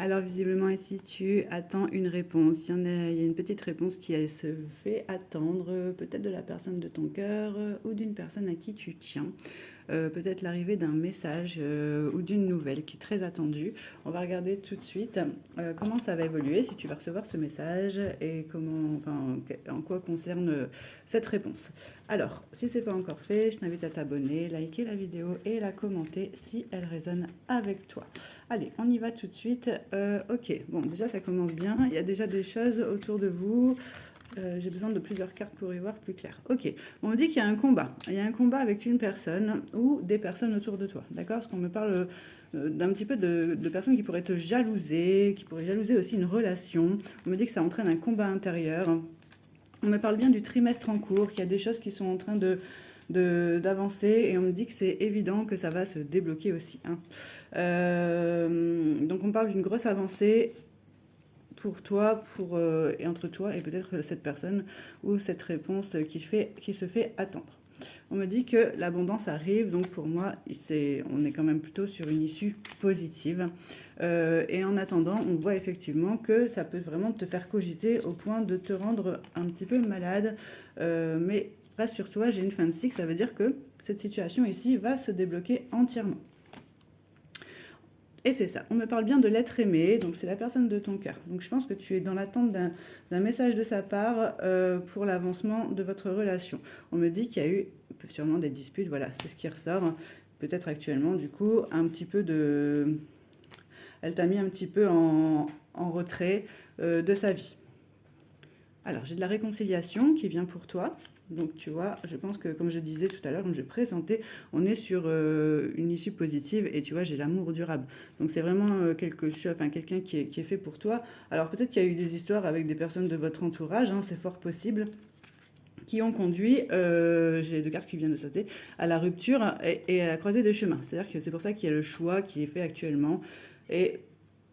Alors visiblement ici, tu attends une réponse. Il y a une petite réponse se fait attendre, peut-être de la personne de ton cœur ou d'une personne à qui tu tiens. Peut-être l'arrivée d'un message ou d'une nouvelle qui est très attendue. On va regarder tout de suite comment ça va évoluer, si tu vas recevoir ce message et en quoi concerne cette réponse. Alors, si ce n'est pas encore fait, je t'invite à t'abonner, liker la vidéo et la commenter si elle résonne avec toi. Allez, on y va tout de suite. Ok, bon, déjà ça commence bien. Il y a déjà des choses autour de vous. J'ai besoin de plusieurs cartes pour y voir plus clair. Ok, on me dit qu'il y a un combat. Il y a un combat avec une personne ou des personnes autour de toi. D'accord? Parce qu'on me parle d'un petit peu de personnes qui pourraient te jalouser, qui pourraient jalouser aussi une relation. On me dit que ça entraîne un combat intérieur. On me parle bien du trimestre en cours, qu'il y a des choses qui sont en train d'avancer et on me dit que c'est évident que ça va se débloquer aussi. Hein. Donc on parle d'une grosse avancée pour toi, et entre toi et peut-être cette personne ou cette réponse qui se fait attendre. On me dit que l'abondance arrive, donc pour moi, on est quand même plutôt sur une issue positive. Et en attendant, on voit effectivement que ça peut vraiment te faire cogiter au point de te rendre un petit peu malade. Mais rassure-toi, j'ai une fin de cycle, ça veut dire que cette situation ici va se débloquer entièrement. Et c'est ça, on me parle bien de l'être aimé, donc c'est la personne de ton cœur. Donc je pense que tu es dans l'attente d'un message de sa part pour l'avancement de votre relation. On me dit qu'il y a eu sûrement des disputes, voilà, c'est ce qui ressort. Peut-être actuellement, du coup, un petit peu de... Elle t'a mis un petit peu en retrait de sa vie. Alors, j'ai de la réconciliation qui vient pour toi. Donc, tu vois, je pense que, comme je disais tout à l'heure, comme je présentais, on est sur une issue positive et tu vois, j'ai l'amour durable. Donc, c'est vraiment quelqu'un qui est fait pour toi. Alors, peut-être qu'il y a eu des histoires avec des personnes de votre entourage, hein, c'est fort possible, qui ont conduit, j'ai les deux cartes qui viennent de sauter, à la rupture et à la croisée des chemins. C'est-à-dire que c'est pour ça qu'il y a le choix qui est fait actuellement. Et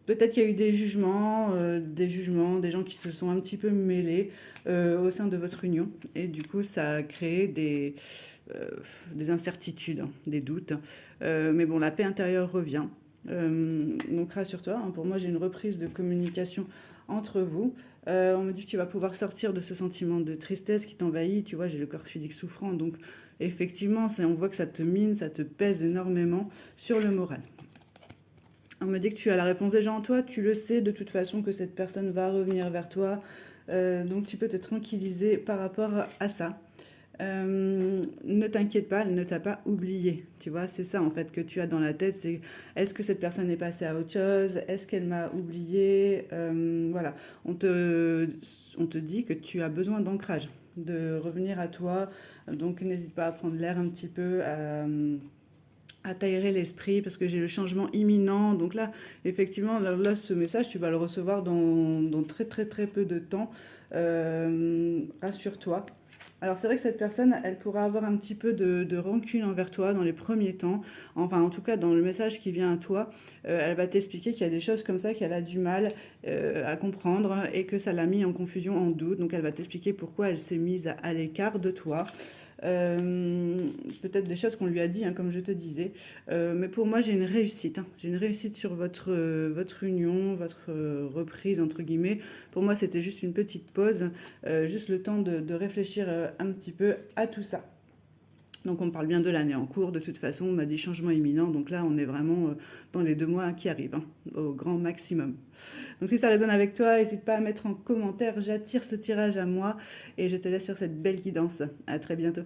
peut-être qu'il y a eu des jugements, des gens qui se sont un petit peu mêlés au sein de votre union. Et du coup, ça a créé des incertitudes, hein, des doutes. Mais bon, la paix intérieure revient. Donc rassure-toi, hein, pour moi, j'ai une reprise de communication entre vous. On me dit que tu vas pouvoir sortir de ce sentiment de tristesse qui t'envahit. Tu vois, j'ai le corps physique souffrant. Donc effectivement, on voit que ça te mine, ça te pèse énormément sur le moral. On me dit que tu as la réponse déjà en toi, tu le sais de toute façon que cette personne va revenir vers toi, donc tu peux te tranquilliser par rapport à ça. Ne t'inquiète pas, elle ne t'a pas oublié, tu vois, c'est ça en fait que tu as dans la tête, c'est est-ce que cette personne est passée à autre chose, est-ce qu'elle m'a oublié, voilà, on te dit que tu as besoin d'ancrage, de revenir à toi, donc n'hésite pas à prendre l'air un petit peu, à t'aérer l'esprit parce que j'ai le changement imminent. Donc là, effectivement, là, ce message, tu vas le recevoir dans très très très peu de temps. Rassure-toi. Alors c'est vrai que cette personne, elle pourra avoir un petit peu de rancune envers toi dans les premiers temps. Enfin, en tout cas, dans le message qui vient à toi, elle va t'expliquer qu'il y a des choses comme ça qu'elle a du mal à comprendre et que ça l'a mis en confusion, en doute. Donc elle va t'expliquer pourquoi elle s'est mise à l'écart de toi. Peut-être des choses qu'on lui a dit, hein, comme je te disais. Mais pour moi, j'ai une réussite. Hein. J'ai une réussite sur votre union, votre reprise, entre guillemets. Pour moi, c'était juste une petite pause, juste le temps de réfléchir un petit peu à tout ça. Donc on parle bien de l'année en cours, de toute façon, on m'a dit changement imminent, donc là on est vraiment dans les 2 mois qui arrivent, hein, au grand maximum. Donc si ça résonne avec toi, n'hésite pas à mettre en commentaire, j'attire ce tirage à moi et je te laisse sur cette belle guidance. À très bientôt.